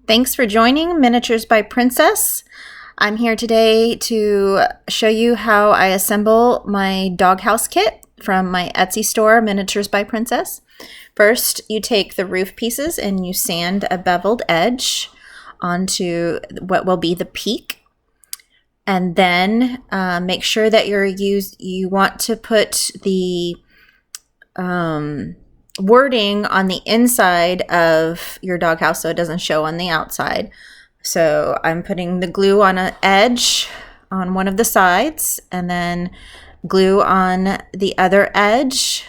Thanks for joining Miniatures by Princess. I'm here today to show you how I assemble my doghouse kit from my Etsy store, Miniatures by Princess. First, you take the roof pieces and you sand a beveled edge onto what will be the peak. And then make sure that you want to put the wording on the inside of your doghouse so it doesn't show on the outside. So I'm putting the glue on an edge on one of the sides and then glue on the other edge.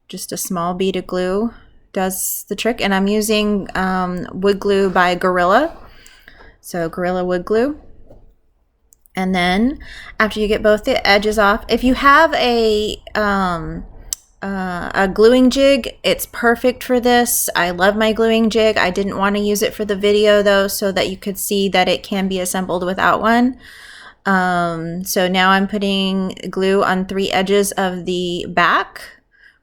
Just a small bead of glue does the trick, and I'm using wood glue by Gorilla, so Gorilla wood glue. And then after you get both the edges off, if you have a gluing jig, it's perfect for this. I love my gluing jig. I didn't want to use it for the video though, so that you could see that it can be assembled without one. So now I'm putting glue on 3 edges of the back,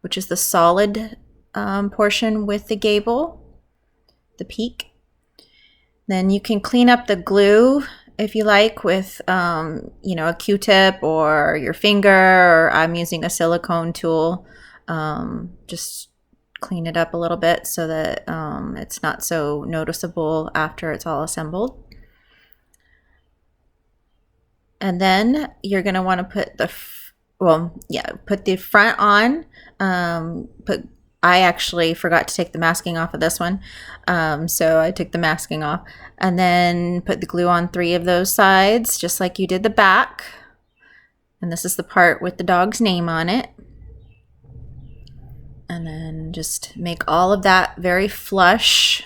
which is the solid portion with the gable, the peak. Then you can clean up the glue if you like with a Q-tip or your finger, or I'm using a silicone tool. Just clean it up a little bit so that it's not so noticeable after it's all assembled. And then you're going to want to put put the front on. I actually forgot to take the masking off of this one, so I took the masking off, and then put the glue on 3 of those sides just like you did the back. And this is the part with the dog's name on it. And then just make all of that very flush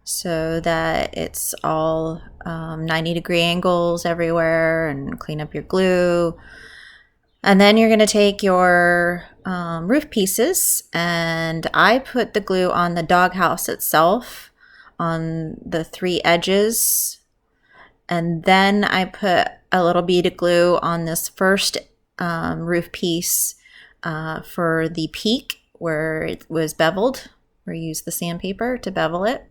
so that it's all 90-degree angles everywhere, and clean up your glue. And then you're going to take your roof pieces, and I put the glue on the doghouse itself on the 3 edges. And then I put a little bead of glue on this first roof piece for the peak, where it was beveled, or use the sandpaper to bevel it,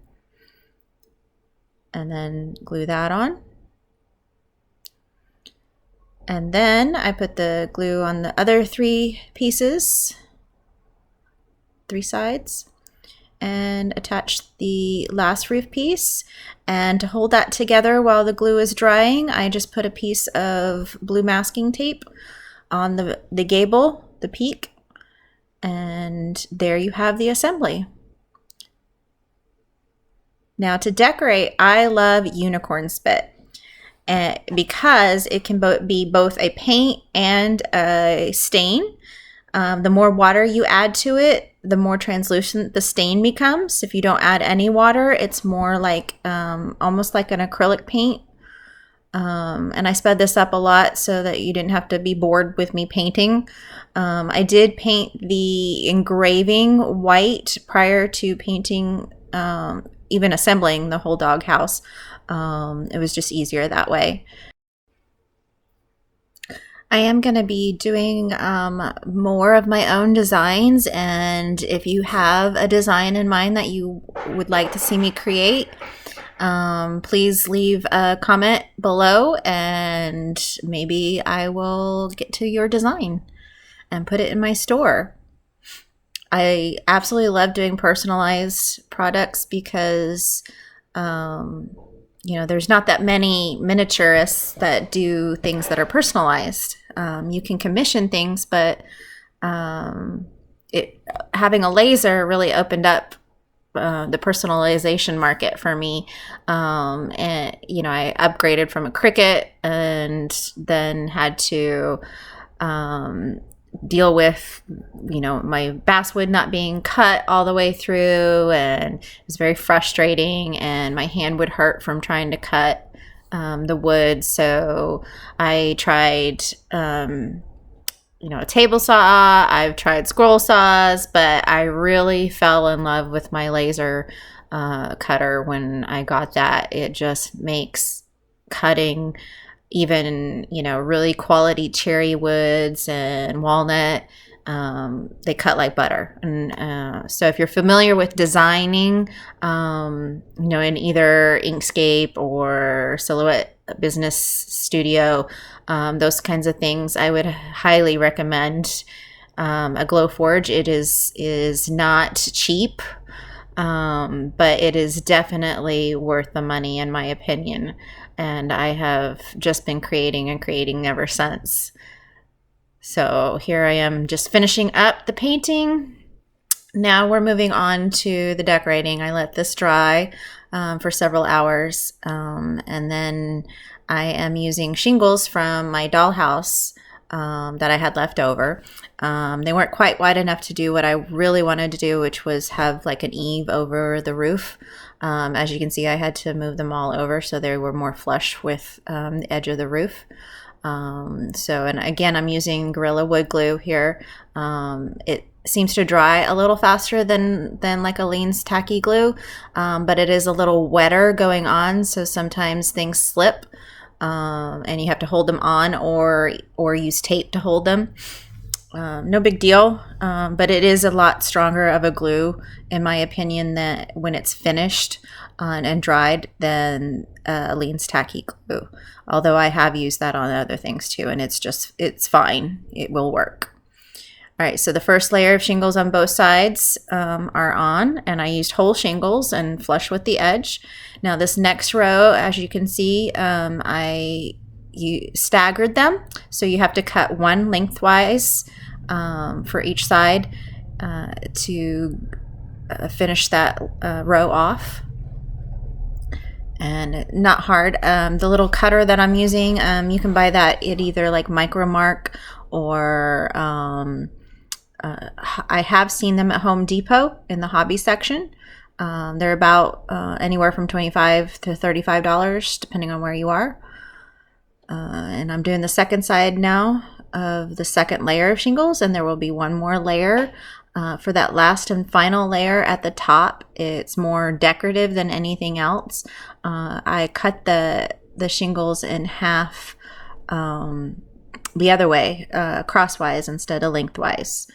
and then glue that on. And then I put the glue on the other 3 pieces, 3 sides, and attach the last roof piece. And to hold that together while the glue is drying, I just put a piece of blue masking tape on the gable, the peak. And there you have the assembly. Now to decorate, I love unicorn spit, because it can be both a paint and a stain. The more water you add to it, the more translucent the stain becomes. If you don't add any water, it's more like almost like an acrylic paint. And I sped this up a lot so that you didn't have to be bored with me painting. I did paint the engraving white prior to painting, even assembling the whole doghouse. It was just easier that way. I am going to be doing more of my own designs, and if you have a design in mind that you would like to see me create, please leave a comment below, and maybe I will get to your design and put it in my store. I absolutely love doing personalized products because there's not that many miniaturists that do things that are personalized. You can commission things, but having a laser really opened up the personalization market for me. And I upgraded from a Cricut, and then had to deal with my basswood not being cut all the way through, and it was very frustrating, and my hand would hurt from trying to cut the wood. So I tried a table saw. I've tried scroll saws, but I really fell in love with my laser cutter when I got that. It just makes cutting even really quality cherry woods and walnut they cut like butter. And so if you're familiar with designing, in either Inkscape or Silhouette Business Studio, those kinds of things, I would highly recommend a Glowforge. It is not cheap, but it is definitely worth the money in my opinion. And I have just been creating and creating ever since. So here I am just finishing up the painting. Now we're moving on to the decorating. I let this dry for several hours, and then I am using shingles from my dollhouse that I had left over. They weren't quite wide enough to do what I really wanted to do, which was have like an eave over the roof. As you can see, I had to move them all over so they were more flush with the edge of the roof. And again, I'm using Gorilla Wood Glue here. It seems to dry a little faster than like Aleene's tacky glue, but it is a little wetter going on, so sometimes things slip, and you have to hold them on or use tape to hold them. No big deal, but it is a lot stronger of a glue, in my opinion, that when it's finished and dried than Aleene's tacky glue. Although I have used that on other things too, and it's fine. It will work. All right, so the first layer of shingles on both sides are on, and I used whole shingles and flush with the edge. Now this next row, as you can see, you staggered them, so you have to cut one lengthwise for each side to finish that row off. And not hard. The little cutter that I'm using, you can buy that at either like Micromark or I have seen them at Home Depot in the hobby section. They're about anywhere from $25 to $35 depending on where you are. And I'm doing the second side now of the second layer of shingles, and there will be one more layer for that last and final layer at the top. It's more decorative than anything else. I cut the shingles in half the other way, crosswise instead of lengthwise,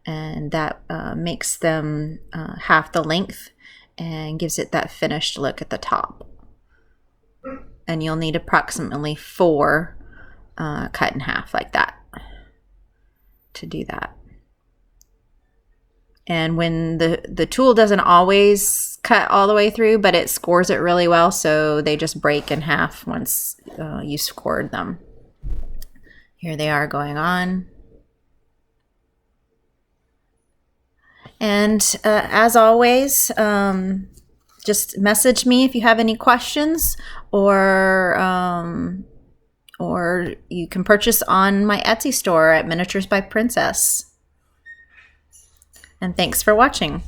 and that makes them half the length and gives it that finished look at the top. And you'll need approximately 4 cut in half like that to do that. And when the tool doesn't always cut all the way through, but it scores it really well, so they just break in half once you scored them. Here they are going on. And as always, just message me if you have any questions, or you can purchase on my Etsy store at Miniatures by Princess. And thanks for watching.